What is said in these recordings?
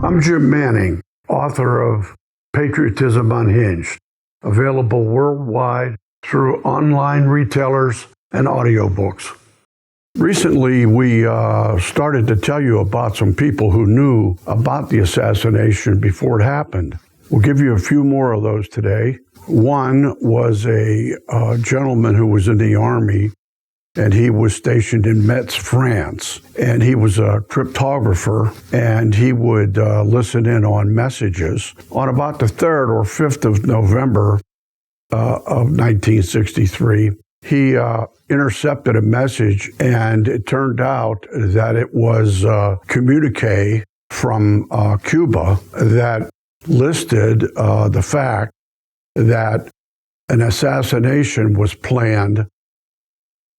I'm Jim Manning, author of Patriotism, Unhinged, available worldwide through online retailers and audiobooks. Recently, we started to tell you about some people who knew about the assassination before it happened. We'll give you a few more of those today. One was a gentleman who was in the Army, and he was stationed in Metz, France. And he was a cryptographer, and he would listen in on messages. On about the 3rd or 5th of November of 1963, he intercepted a message, and it turned out that it was a communique from Cuba that listed the fact that an assassination was planned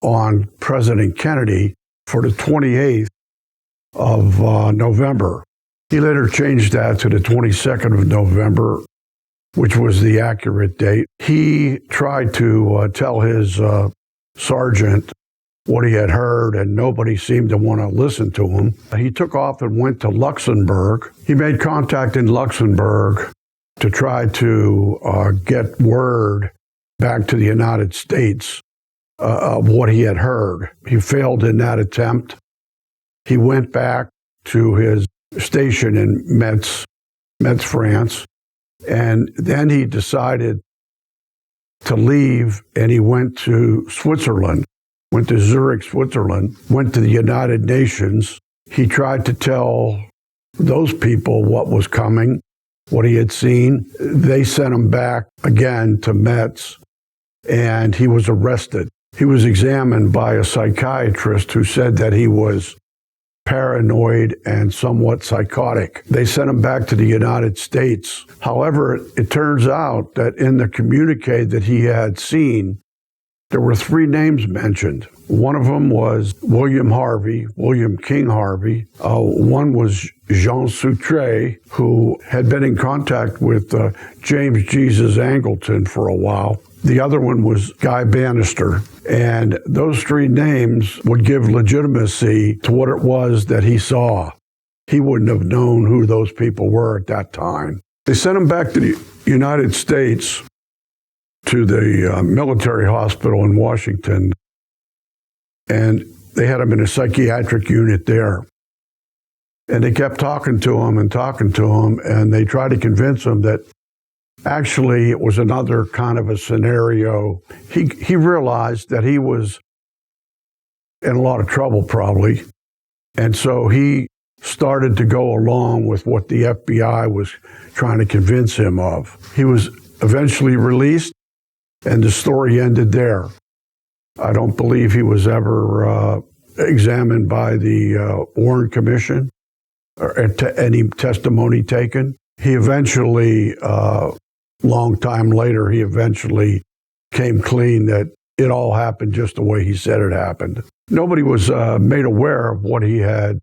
on President Kennedy for the 28th of November. He later changed that to the 22nd of November, which was the accurate date. He tried to tell his sergeant what he had heard, and nobody seemed to want to listen to him. He took off and went to Luxembourg. He made contact in Luxembourg to try to get word back to the United States of what he had heard. He failed in that attempt. He went back to his station in Metz, France, and then he decided to leave, and he went to Switzerland, went to Zurich, Switzerland, went to the United Nations. He tried to tell those people what was coming, what he had seen. They sent him back again to Metz, and he was arrested. He was examined by a psychiatrist who said that he was paranoid and somewhat psychotic. They sent him back to the United States. However, it turns out that in the communique that he had seen, there were 3 names mentioned. One of them was William King Harvey. One was Jean Soutre, who had been in contact with James Jesus Angleton for a while. The other one was Guy Bannister. And those 3 names would give legitimacy to what it was that he saw. He wouldn't have known who those people were at that time. They sent him back to the United States, to the military hospital in Washington, and they had him in a psychiatric unit there. And they kept talking to him, and they tried to convince him that actually it was another kind of a scenario. He realized that he was in a lot of trouble, probably, and so he started to go along with what the FBI was trying to convince him of. He was eventually released, and the story ended there. I don't believe he was ever examined by the Warren Commission or any testimony taken. He eventually, long time later, he eventually came clean that it all happened just the way he said it happened. Nobody was made aware of what he had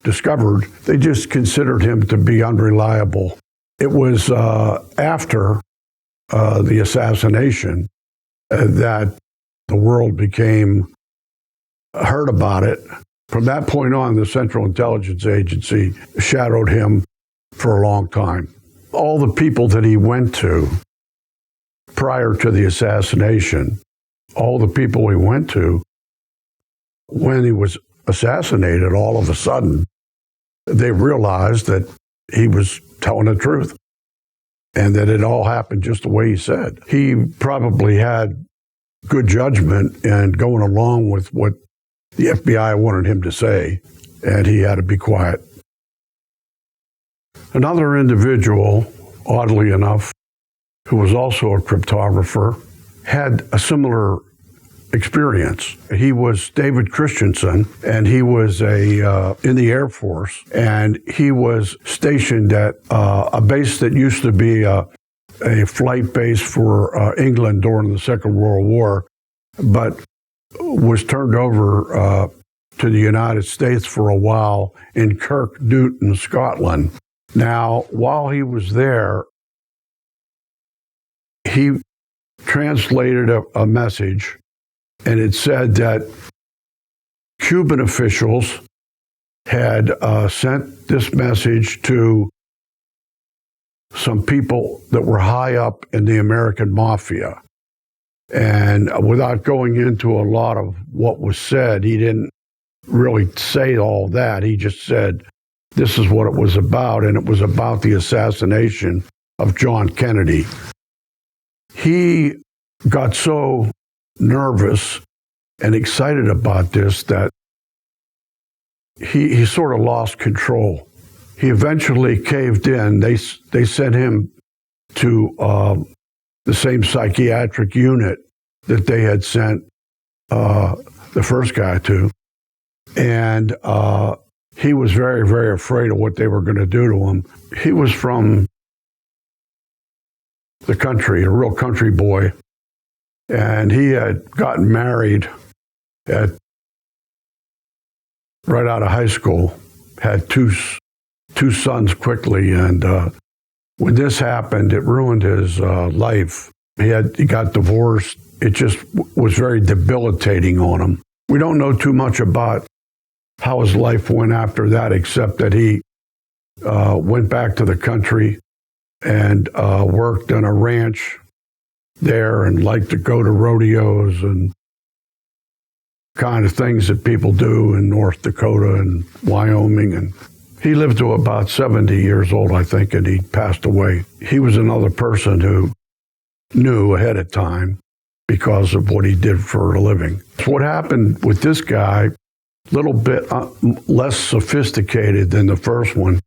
discovered. They just considered him to be unreliable. It was after the assassination that the world heard about it. From that point on, the Central Intelligence Agency shadowed him for a long time. All the people that he went to prior to the assassination, all the people he went to, when he was assassinated, all of a sudden, they realized that he was telling the truth and that it all happened just the way he said. He probably had good judgment in going along with what the FBI wanted him to say, and he had to be quiet. Another individual, oddly enough, who was also a cryptographer, had a similar experience. He was David Christensen, and he was in the Air Force, and he was stationed at a base that used to be a flight base for England during the Second World War, but was turned over to the United States for a while in Kirk Newton, Scotland. Now, while he was there, he translated a message, and it said that Cuban officials had sent this message to some people that were high up in the American mafia. And without going into a lot of what was said, he didn't really say all that. He just said, this is what it was about, and it was about the assassination of John Kennedy. He got so nervous and excited about this that he sort of lost control. He eventually caved in. They sent him to the same psychiatric unit that they had sent the first guy to. And he was very, very afraid of what they were going to do to him. He was from the country, a real country boy. And he had gotten married right out of high school, had two sons quickly. And when this happened, it ruined his life. He got divorced. It just was very debilitating on him. We don't know too much about how his life went after that, except that he went back to the country and worked on a ranch there and liked to go to rodeos and kind of things that people do in North Dakota and Wyoming. And he lived to about 70 years old, I think, and he passed away. He was another person who knew ahead of time because of what he did for a living. So what happened with this guy, a little bit less sophisticated than the first one,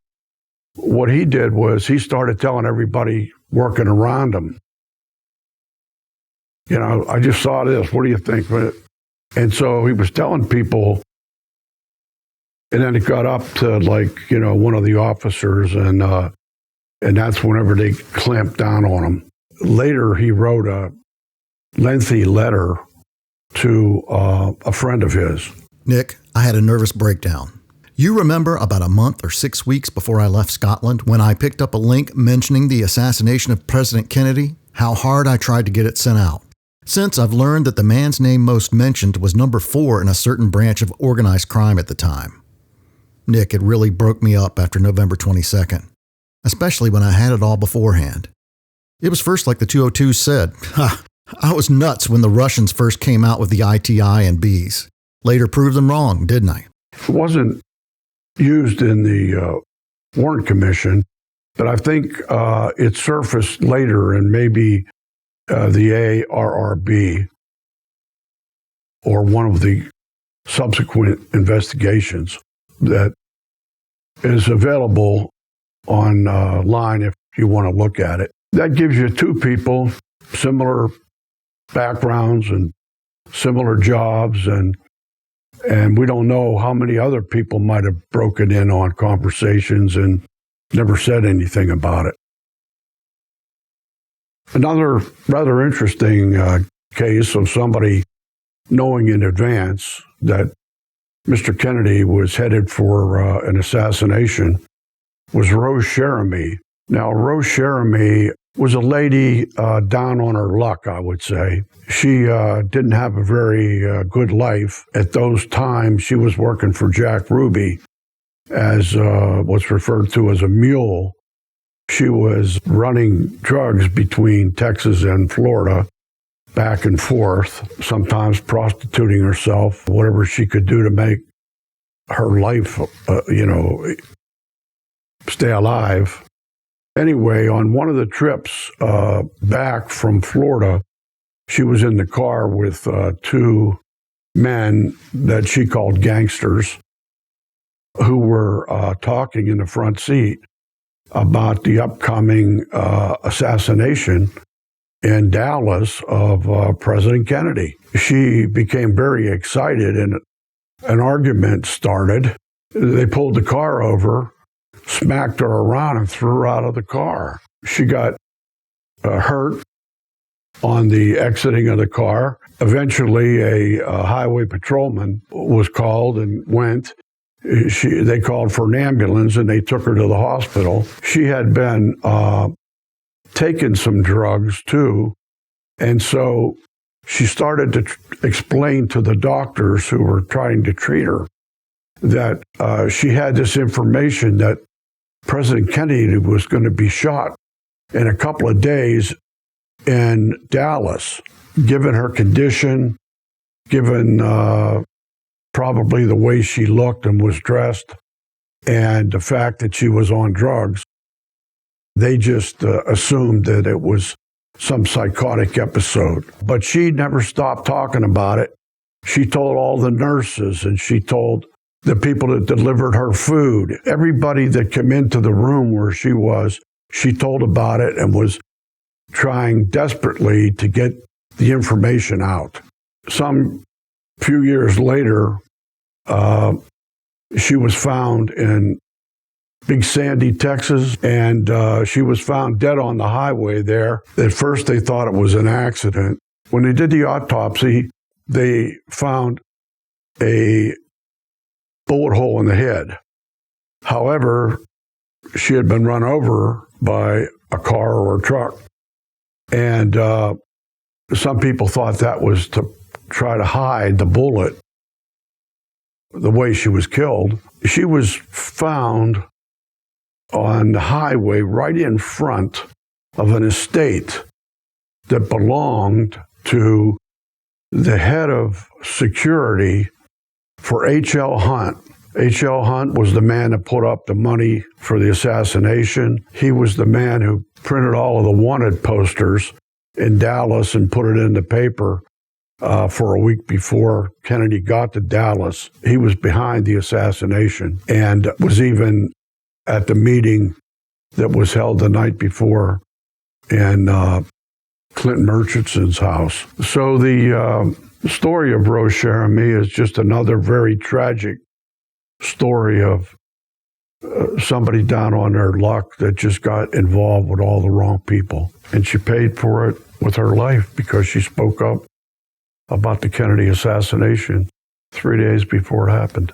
what he did was he started telling everybody working around him, you know, I just saw this, what do you think? And so he was telling people, and then it got up to like, you know, one of the officers, and that's whenever they clamped down on him. Later, he wrote a lengthy letter to a friend of his. Nick, I had a nervous breakdown. You remember about a month or 6 weeks before I left Scotland when I picked up a link mentioning the assassination of President Kennedy, how hard I tried to get it sent out. Since I've learned that the man's name most mentioned was number 4 in a certain branch of organized crime at the time. Nick, it really broke me up after November 22nd, especially when I had it all beforehand. It was first like the 202s said. I was nuts when the Russians first came out with the ITI and Bs. Later proved them wrong, didn't I? It wasn't used in the Warren Commission, but I think it surfaced later in maybe the ARRB or one of the subsequent investigations that is available online if you want to look at it. That gives you 2 people, similar backgrounds and similar jobs, and we don't know how many other people might have broken in on conversations and never said anything about it. Another rather interesting case of somebody knowing in advance that Mr. Kennedy was headed for an assassination was Rose Cheramie. Now, Rose Cheramie was a lady down on her luck, I would say. She didn't have a very good life. At those times, she was working for Jack Ruby as what's referred to as a mule. She was running drugs between Texas and Florida, back and forth, sometimes prostituting herself, whatever she could do to make her life, stay alive. Anyway, on one of the trips back from Florida, she was in the car with 2 men that she called gangsters who were talking in the front seat about the upcoming assassination in Dallas of President Kennedy. She became very excited and an argument started. They pulled the car over, smacked her around, and threw her out of the car. She got hurt on the exiting of the car. Eventually, a highway patrolman was called and went. They called for an ambulance, and they took her to the hospital. She had been taking some drugs, too, and so she started to explain to the doctors who were trying to treat her that she had this information that President Kennedy was going to be shot in a couple of days in Dallas, given her condition, given probably the way she looked and was dressed, and the fact that she was on drugs. They just assumed that it was some psychotic episode. But she never stopped talking about it. She told all the nurses, and she told the people that delivered her food, everybody that came into the room where she was, she told about it and was trying desperately to get the information out. Some few years later, she was found in Big Sandy, Texas, and she was found dead on the highway there. At first, they thought it was an accident. When they did the autopsy, they found a bullet hole in the head. However, she had been run over by a car or a truck. And some people thought that was to try to hide the bullet, the way she was killed. She was found on the highway right in front of an estate that belonged to the head of security for H.L. Hunt. H.L. Hunt was the man that put up the money for the assassination. He was the man who printed all of the wanted posters in Dallas and put it in the paper for a week before Kennedy got to Dallas. He was behind the assassination and was even at the meeting that was held the night before in Clinton Murchison's house. So the story of Rose Cheramie is just another very tragic story of somebody down on their luck that just got involved with all the wrong people. And she paid for it with her life because she spoke up about the Kennedy assassination 3 days before it happened.